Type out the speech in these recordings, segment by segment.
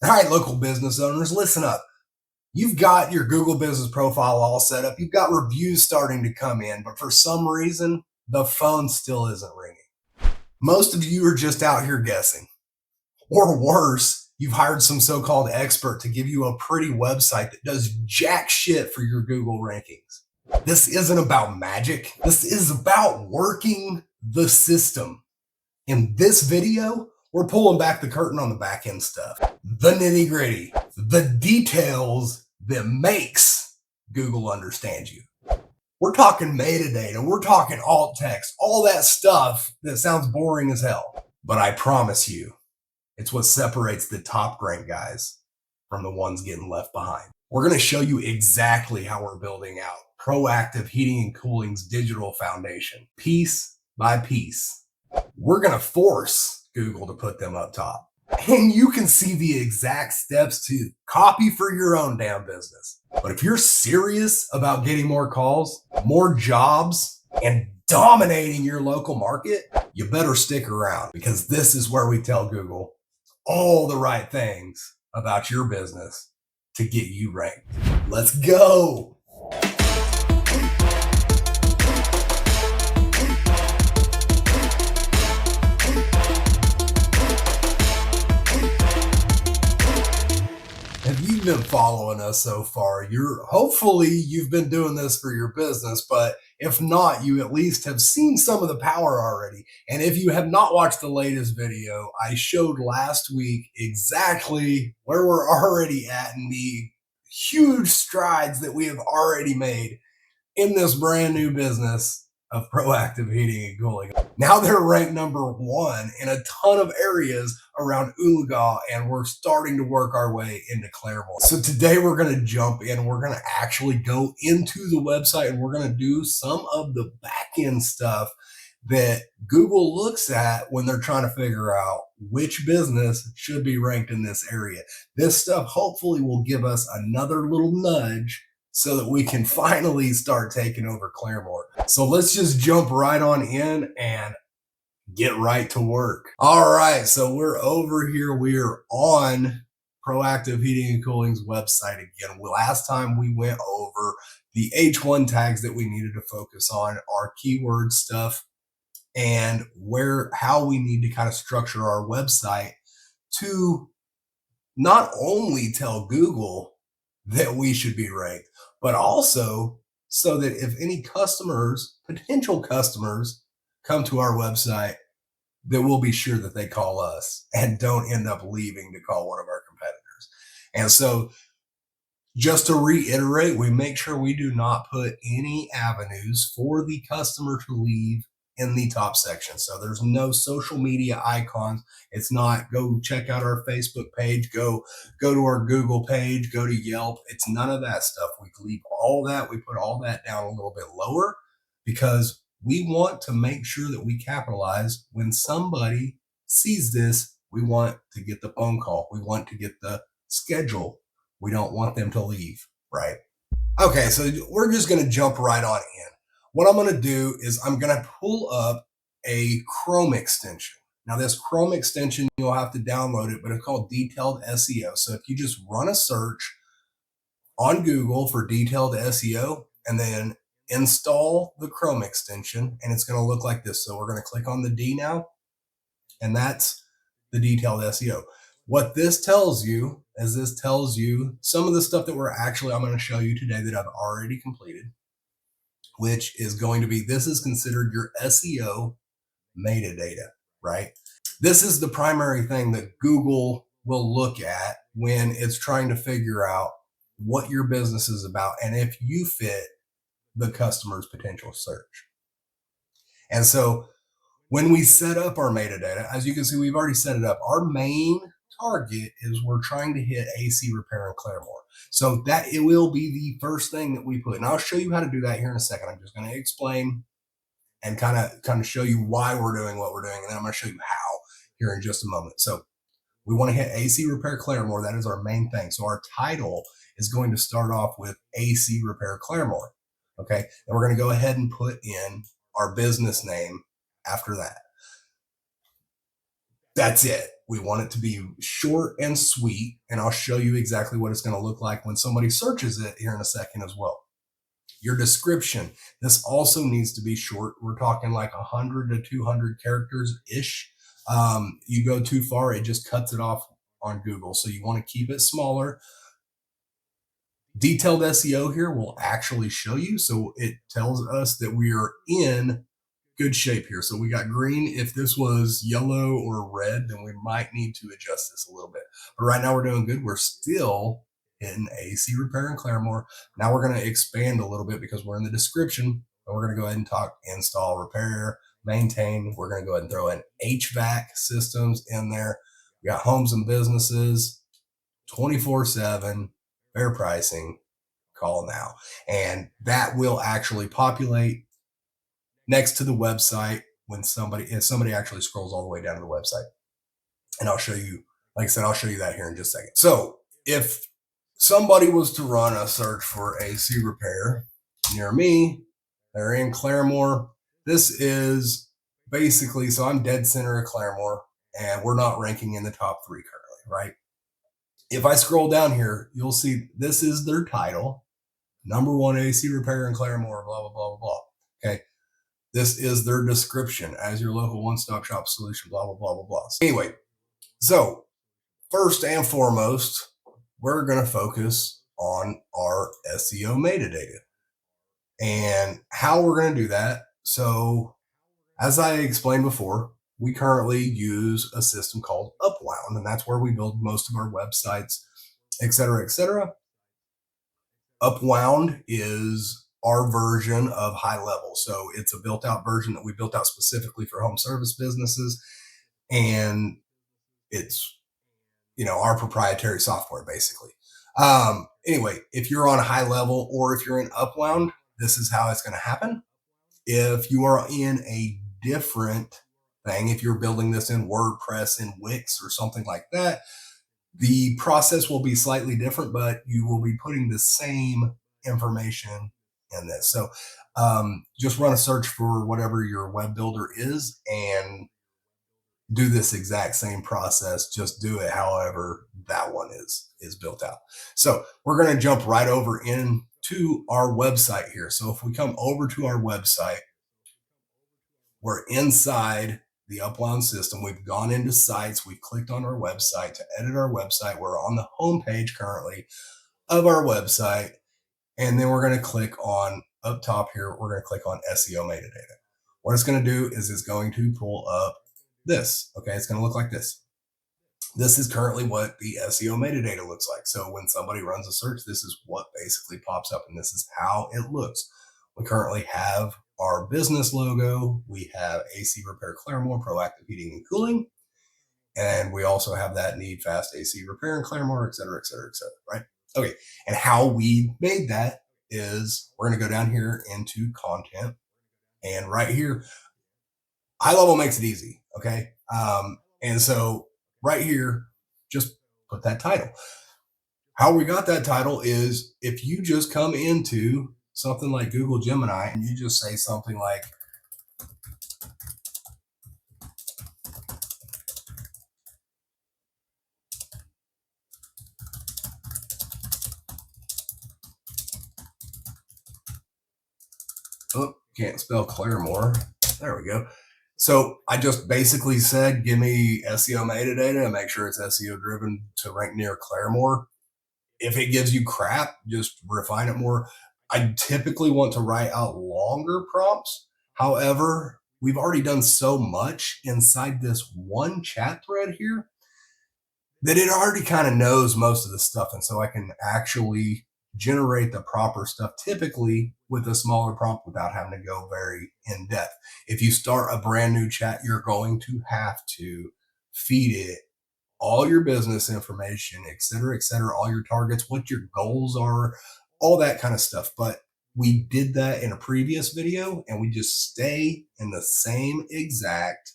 All right, local business owners, listen up. You've got your Google business profile all set up. You've got reviews starting to come in, but for some reason, the phone still isn't ringing. Most of you are just out here guessing. Or worse, you've hired some so called expert to give you a pretty website that does jack shit for your Google rankings. This isn't about magic. This is about working the system. In this video, we're pulling back the curtain on the back end stuff, the nitty gritty, the details that makes Google understand you. We're talking metadata, we're talking alt text, all that stuff that sounds boring as hell. But I promise you, it's what separates the top ranked guys from the ones getting left behind. We're going to show you exactly how we're building out Proactive Heating and Cooling's digital foundation, piece by piece. We're going to force Google to put them up top. And you can see the exact steps to copy for your own damn business. But if you're serious about getting more calls, more jobs, and dominating your local market, you better stick around, because this is where we tell Google all the right things about your business to get you ranked. Let's go. If you've been following us so far, hopefully you've been doing this for your business, but if not, you at least have seen some of the power already. And if you have not watched the latest video, I showed last week exactly where we're already at and the huge strides that we have already made in this brand new business of proactive heating and cooling. Now they're ranked #1 in a ton of areas around Oologah, and we're starting to work our way into Claremore. So today we're going to jump in. We're going to actually go into the website and we're going to do some of the back end stuff that Google looks at when they're trying to figure out which business should be ranked in this area. This stuff hopefully will give us another little nudge so that we can finally start taking over Claremore. So let's just jump right on in and get right to work. All right, so we're over here. We're on Proactive Heating and Cooling's website again. Last time we went over the H1 tags that we needed to focus on, our keyword stuff, and how we need to kind of structure our website to not only tell Google that we should be ranked, but also so that if any potential customers come to our website, that we'll be sure that they call us and don't end up leaving to call one of our competitors. And so just to reiterate, we make sure we do not put any avenues for the customer to leave in the top section. So there's no social media icons. It's not go check out our Facebook page, go to our Google page, go to Yelp. It's none of that stuff. We leave all that. We put all that down a little bit lower because we want to make sure that we capitalize when somebody sees this. We want to get the phone call. We want to get the schedule. We don't want them to leave, right? Okay, so we're just going to jump right on in. What I'm going to do is I'm going to pull up a Chrome extension. Now, this Chrome extension, you'll have to download it, but it's called Detailed SEO. So if you just run a search on Google for Detailed SEO and then install the Chrome extension, and it's going to look like this. So we're going to click on the D now, and that's the Detailed SEO. What this tells you is this tells you some of the stuff that I'm going to show you today that I've already completed, which is going to be, this is considered your SEO metadata, right? This is the primary thing that Google will look at when it's trying to figure out what your business is about and if you fit the customer's potential search. And so when we set up our metadata, as you can see, we've already set it up. Our main target is we're trying to hit AC repair in Claremore. So that it will be the first thing that we put. And I'll show you how to do that here in a second. I'm just going to explain and kind of show you why we're doing what we're doing. And then I'm going to show you how here in just a moment. So we want to hit AC repair Claremore. That is our main thing. So our title is going to start off with AC repair Claremore. Okay. And we're going to go ahead and put in our business name after that. That's it. We want it to be short and sweet, and I'll show you exactly what it's going to look like when somebody searches it here in a second as well. Your description. This also needs to be short. We're talking like 100 to 200 characters ish. You go too far, it just cuts it off on Google. So you want to keep it smaller. Detailed SEO here will actually show you. So it tells us that we are in good shape here. So we got green. If this was yellow or red, then we might need to adjust this a little bit. But right now we're doing good. We're still in AC repair in Claremore. Now we're going to expand a little bit because we're in the description. And we're going to go ahead and talk install, repair, maintain. We're going to go ahead and throw in HVAC systems in there. We got homes and businesses, 24/7, fair pricing, call now. And that will actually populate next to the website when if somebody actually scrolls all the way down to the website. And I'll show you, like I said, I'll show you that here in just a second. So if somebody was to run a search for AC repair near me, they're in Claremore. This is basically, so I'm dead center of Claremore, and we're not ranking in the top 3 currently, right? If I scroll down here, you'll see this is their title, #1 AC repair in Claremore, blah, blah, blah, blah, blah. Okay. This is their description as your local one-stop shop solution, blah, blah, blah, blah, blah. Anyway, so first and foremost, we're going to focus on our SEO metadata and how we're going to do that. So as I explained before, we currently use a system called Upwound, and that's where we build most of our websites, et cetera, et cetera. Upwound is our version of high level. So it's a built out version that we built out specifically for home service businesses. And it's, our proprietary software basically. Anyway, if you're on a high level or if you're in Upwound, this is how it's going to happen. If you are in a different thing, if you're building this in WordPress, in Wix or something like that, the process will be slightly different, but you will be putting the same information in this. So just run a search for whatever your web builder is and do this exact same process. Just do it however that one is built out. So we're going to jump right over into our website here. So if we come over to our website, we're inside the Upwound system. We've gone into sites. We've clicked on our website to edit our website. We're on the home page currently of our website. And then we're going to click on up top here. We're going to click on SEO metadata. What it's going to do is it's going to pull up this. Okay. It's going to look like this. This is currently what the SEO metadata looks like. So when somebody runs a search, this is what basically pops up, and this is how it looks. We currently have our business logo. We have AC Repair Claremore, proactive heating and cooling. And we also have that need fast AC repair in Claremore, et cetera, et cetera, et cetera, right? Okay. And how we made that is we're going to go down here into content, and right here, high level makes it easy. Okay. And so right here, just put that title. How we got that title is if you just come into something like Google Gemini and you just say something like, oh, can't spell Claremore. There we go. So I just basically said, give me SEO metadata and make sure it's SEO driven to rank near Claremore. If it gives you crap, just refine it more. I typically want to write out longer prompts. However, we've already done so much inside this one chat thread here that it already kind of knows most of the stuff. And so I can actually generate the proper stuff typically with a smaller prompt without having to go very in depth. If you start a brand new chat, you're going to have to feed it all your business information, et cetera, all your targets, what your goals are, all that kind of stuff. But we did that in a previous video, and we just stay in the same exact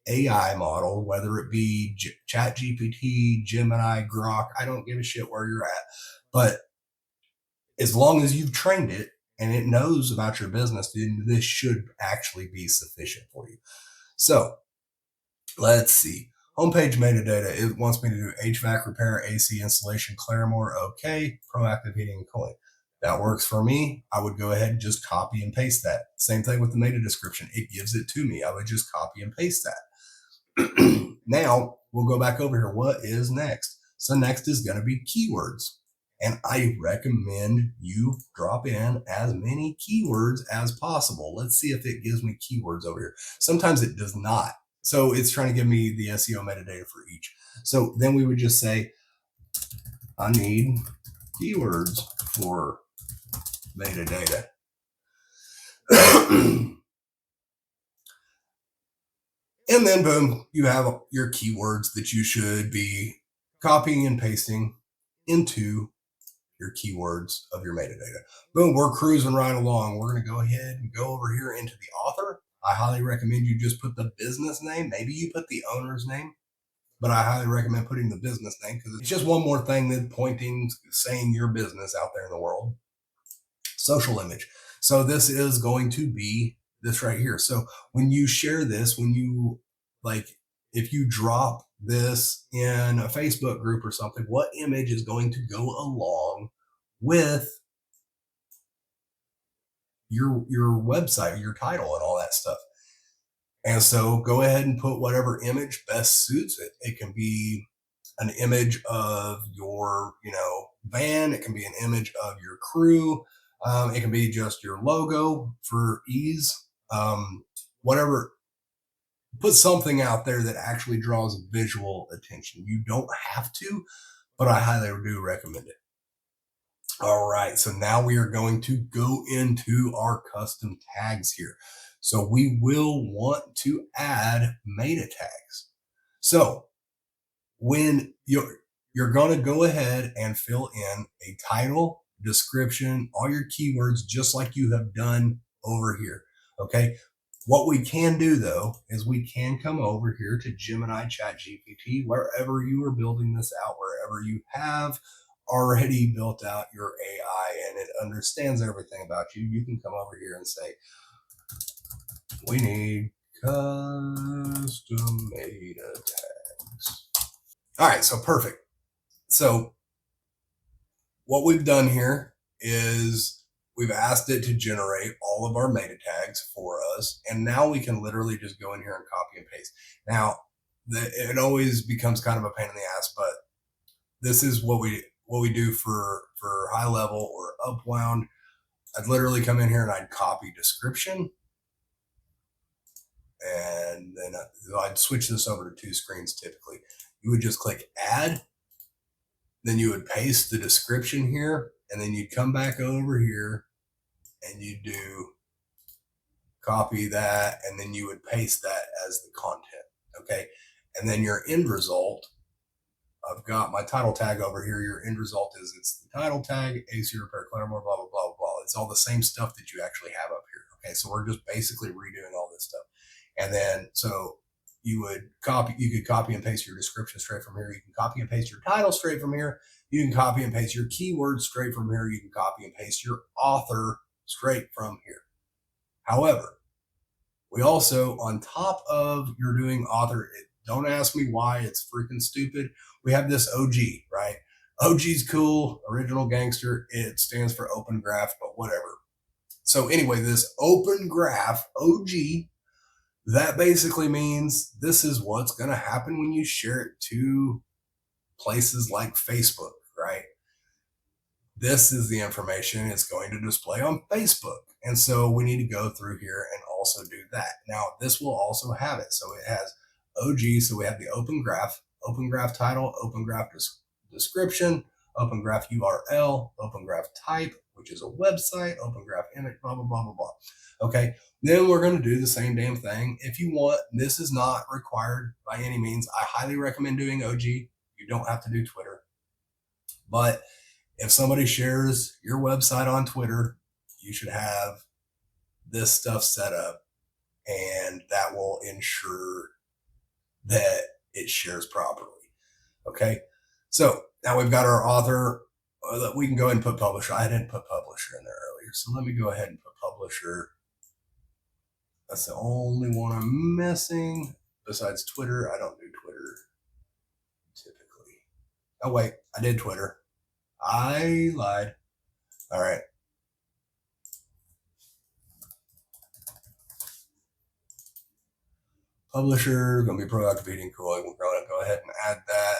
AI model, whether it be Chat GPT, Gemini, Grok. I don't give a shit where you're at. But as long as you've trained it and it knows about your business, then this should actually be sufficient for you. So let's see. Homepage metadata, it wants me to do HVAC repair, AC installation, Claremore, okay, proactive heating and cooling. That works for me. I would go ahead and just copy and paste that. Same thing with the meta description. It gives it to me. I would just copy and paste that. Now we'll go back over here. What is next? So next is going to be keywords. And I recommend you drop in as many keywords as possible. Let's see if it gives me keywords over here. Sometimes it does not. So it's trying to give me the SEO metadata for each. So then we would just say, I need keywords for metadata. And then boom, you have your keywords that you should be copying and pasting into your keywords of your metadata. Boom, we're cruising right along. We're going to go ahead and go over here into the author. I highly recommend you just put the business name. Maybe you put the owner's name, but I highly recommend putting the business name because it's just one more thing that pointing, saying your business out there in the world. Social image. So this is going to be this right here. So when you share this, when you if you drop this in a Facebook group or something, what image is going to go along with your website, your title, and all that stuff? And so go ahead and put whatever image best suits it. It can be an image of your, van. It can be an image of your crew. It can be just your logo for ease. Whatever. Put something out there that actually draws visual attention. You don't have to, but I highly do recommend it. All right, so now we are going to go into our custom tags here. So we will want to add meta tags. So when you're going to go ahead and fill in a title, description, all your keywords, just like you have done over here. Okay. What we can do though, is we can come over here to Gemini Chat GPT, wherever you are building this out, wherever you have already built out your AI and it understands everything about you. You can come over here and say, we need custom meta tags. All right, so perfect. So what we've done here is we've asked it to generate all of our meta tags for us. And now we can literally just go in here and copy and paste. Now, it always becomes kind of a pain in the ass, but this is what we do for high level or upwound. I'd literally come in here and I'd copy description. And then I'd switch this over to 2 screens typically. You would just click add. Then you would paste the description here, and then you'd come back over here and you do copy that, and then you would paste that as the content. Okay. And then your end result, I've got my title tag over here. Your end result is it's the title tag, AC repair, Claremore, blah, blah, blah, blah. It's all the same stuff that you actually have up here. Okay. So we're just basically redoing all this stuff. And then, so you could copy and paste your description straight from here. You can copy and paste your title straight from here. You can copy and paste your keywords straight from here. You can copy and paste your author straight from here. However, we also, on top of you're doing author, don't ask me why, it's freaking stupid. We have this OG, right? OG's cool, original gangster. It stands for open graph, but whatever. So anyway, this open graph OG, that basically means this is what's going to happen when you share it to places like Facebook, right? This is the information it's going to display on Facebook. And so we need to go through here and also do that. Now, this will also have it. So it has OG. So we have the open graph title, open graph description, open graph URL, open graph type, which is a website, open graph image, blah, blah, blah, blah, blah. Okay. Then we're going to do the same damn thing. If you want, this is not required by any means. I highly recommend doing OG. You don't have to do Twitter. But if somebody shares your website on Twitter, you should have this stuff set up, and that will ensure that it shares properly. Okay. So now we've got our author. We can go ahead and put publisher. I didn't put publisher in there earlier. So let me go ahead and put publisher. That's the only one I'm missing besides Twitter. I don't do Twitter. Oh, wait, I did Twitter. I lied. All right. Publisher, going to be proactive heating cooling. We're going to go ahead and add that.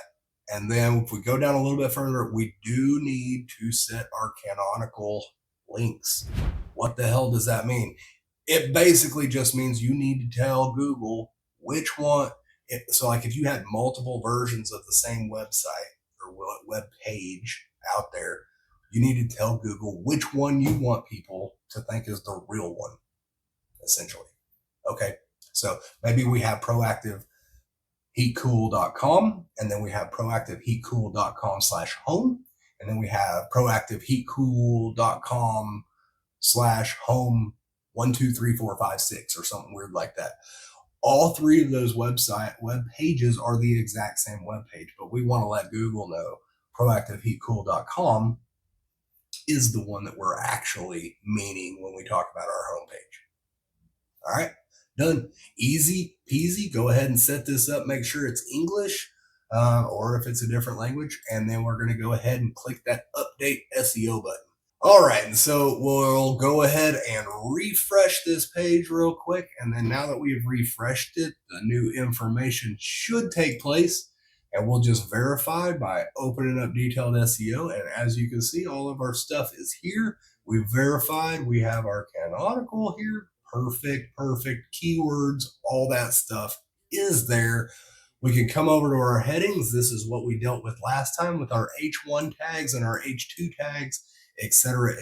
And then if we go down a little bit further, we do need to set our canonical links. What the hell does that mean? It basically just means you need to tell Google which one. So like if you had multiple versions of the same website or web page out there, you need to tell Google which one you want people to think is the real one, essentially. Okay. So maybe we have proactiveheatcool.com, and then we have proactiveheatcool.com/home, and then we have proactiveheatcool.com/home 1 2 3 4 5 6 or something weird like that. All three of those web pages are the exact same web page, but we want to let Google know proactiveheatcool.com is the one that we're actually meaning when we talk about our homepage. All right, done. Easy peasy. Go ahead and set this up. Make sure it's English or if it's a different language. And then we're going to go ahead and click that update SEO button. All right, and so we'll go ahead and refresh this page real quick. And then now that we've refreshed it, the new information should take place. And we'll just verify by opening up Detailed SEO. And as you can see, all of our stuff is here. We've verified. We have our canonical here. Perfect. Keywords, all that stuff is there. We can come over to our headings. This is what we dealt with last time with our H1 tags and our H2 tags, etc.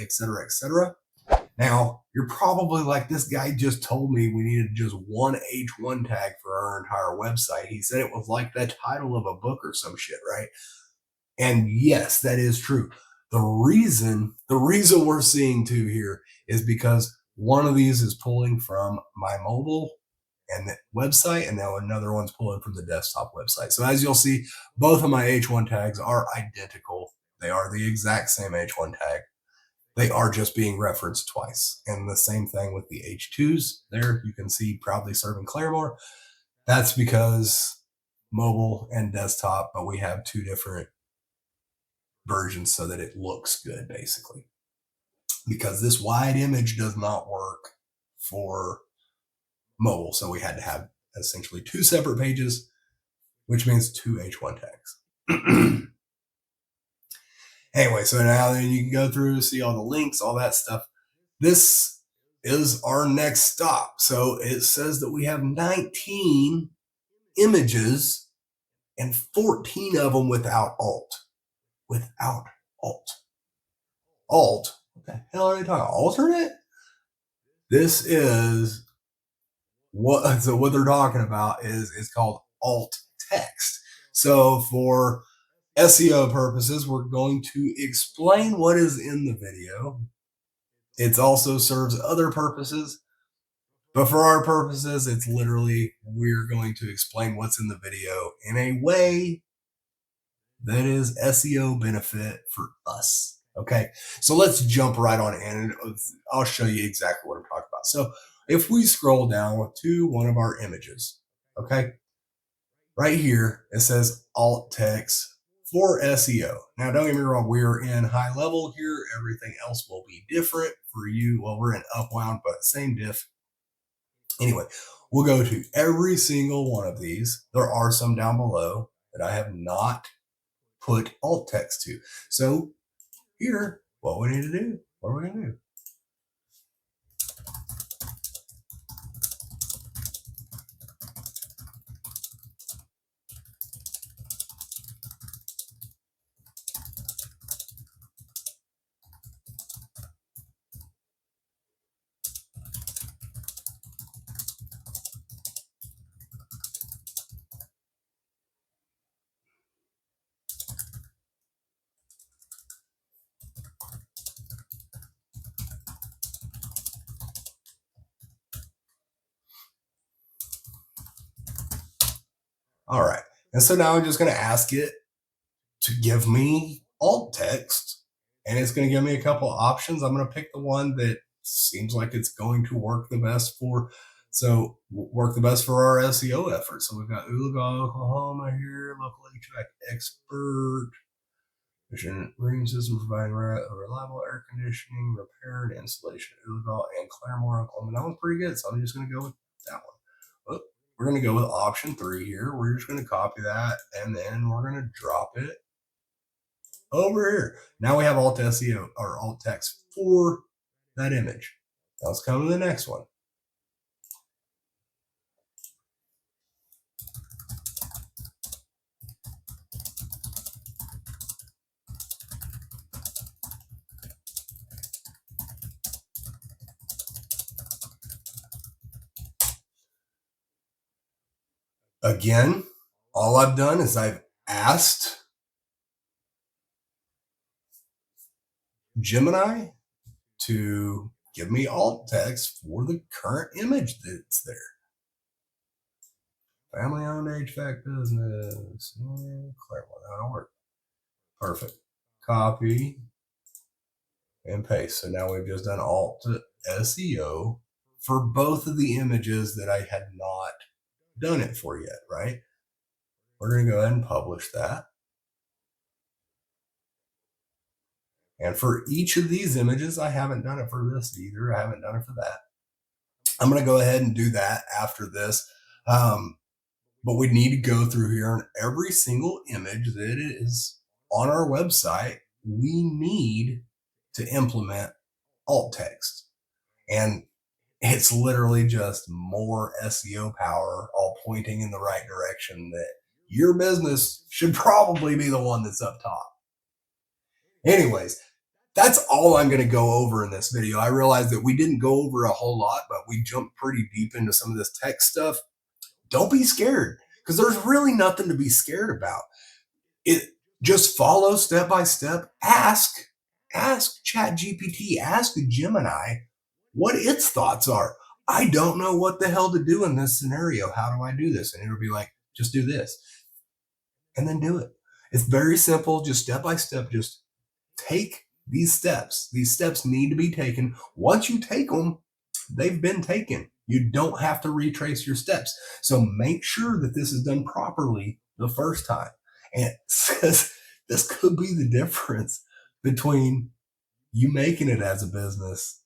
Now, you're probably like, this guy just told me we needed just one H1 tag for our entire website. He said it was like the title of a book or some shit, right? And yes, that is true. The reason we're seeing two here is because one of these is pulling from my mobile and the website, and now another one's pulling from the desktop website. So as you'll see, both of my H1 tags are identical. They are the exact same H1 tag. They are just being referenced twice. And the same thing with the H2s. There you can see proudly serving Claremore. That's because mobile and desktop, but we have two different versions so that it looks good, basically. Because this wide image does not work for mobile. So we had to have essentially two separate pages, which means two H1 tags. Anyway, so now then you can go through, see all the links, all that stuff. This is our next stop. So it says that we have 19 images and 14 of them without alt. Without alt. Alt? What the hell are they talking about? Alternate? This is what they're talking about is called alt text. So for SEO purposes, we're going to explain what is in the video. It also serves other purposes, but for our purposes, it's literally we're going to explain what's in the video in a way that is SEO benefit for us. Okay, so let's jump right on in and I'll show you exactly what I'm talking about. So if we scroll down to one of our images, okay, right here, it says alt text for SEO. Now, don't get me wrong, we're in high level here. Everything else will be different for you. Well, we're in upwound, but same diff. Anyway, we'll go to every single one of these. There are some down below that I have not put alt text to. So here, what we need to do, what are we going to do? All right. And so now I'm just going to ask it to give me alt text, and it's going to give me a couple of options. I'm going to pick the one that seems like it's going to work the best for. So work the best for our SEO efforts. So we've got Oologah, Oklahoma here, local HVAC expert. efficient room system providing reliable air conditioning, repair, and installation of Illegal and Claremore, Oklahoma. That one's pretty good, so I'm just going to go with that one. Well, we're going to go with option 3 here. We're just going to copy that, and then we're going to drop it over here. Now we have alt SEO or alt text for that image. Now let's come to the next one. Again, all I've done is I've asked Gemini to give me alt text for the current image that's there. Family owned HVAC business. Claremore, that'll work. Perfect. Copy and paste. So now we've just done alt SEO for both of the images that I had not done it for yet, right? We're going to go ahead and publish that. And for each of these images, I haven't done it for this either. I haven't done it for that. I'm going to go ahead and do that after this. But we need to go through here on every single image that is on our website. We need to implement alt text. And it's literally just more SEO power, all pointing in the right direction that your business should probably be the one that's up top. Anyways, that's all I'm going to go over in this video. I realized that we didn't go over a whole lot, but we jumped pretty deep into some of this tech stuff. Don't be scared, because there's really nothing to be scared about. It just follow step by step. Ask ChatGPT, ask Gemini what its thoughts are. I don't know what the hell to do in this scenario. How do I do this? And it'll be like, just do this. And then do it. It's very simple, just step by step. Just take these steps. These steps need to be taken. Once you take them, they've been taken. You don't have to retrace your steps. So make sure that this is done properly the first time. And it says this could be the difference between you making it as a business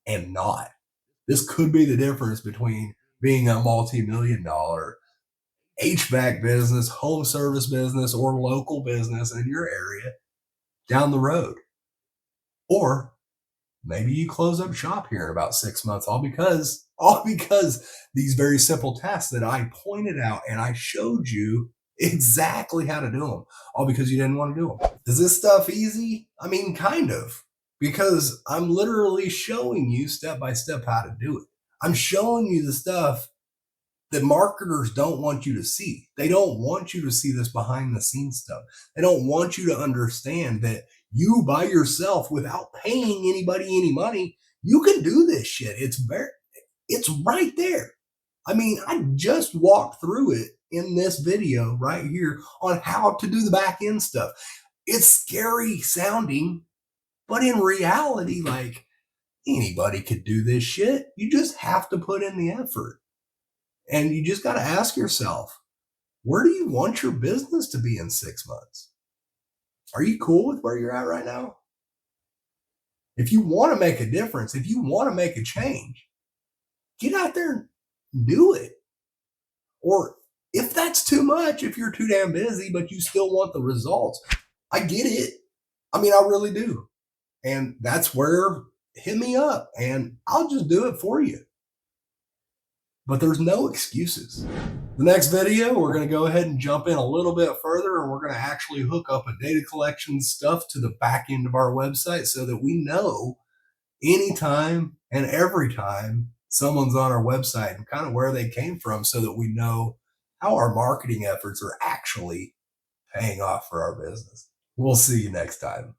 and not. This could be the difference between being a multi-million-dollar HVAC business, home service business, or local business in your area down the road. Or maybe you close up shop here in about 6 months, all because these very simple tasks that I pointed out and I showed you exactly how to do them, all because you didn't want to do them. Is this stuff easy? I mean, kind of, because I'm literally showing you step by step how to do it. I'm showing you the stuff that marketers don't want you to see. They don't want you to see this behind the scenes stuff. They don't want you to understand that you by yourself, without paying anybody any money, you can do this shit. It's right there. I mean, I just walked through it in this video right here on how to do the back end stuff. It's scary sounding, but in reality, like, anybody could do this shit. You just have to put in the effort. And you just got to ask yourself, where do you want your business to be in 6 months? Are you cool with where you're at right now? If you want to make a difference, if you want to make a change, get out there and do it. Or if that's too much, if you're too damn busy, but you still want the results, I get it. I mean, I really do. And that's where, hit me up and I'll just do it for you. But there's no excuses. The next video, we're going to go ahead and jump in a little bit further, and we're going to actually hook up a data collection stuff to the back end of our website so that we know anytime and every time someone's on our website and kind of where they came from, so that we know how our marketing efforts are actually paying off for our business. We'll see you next time.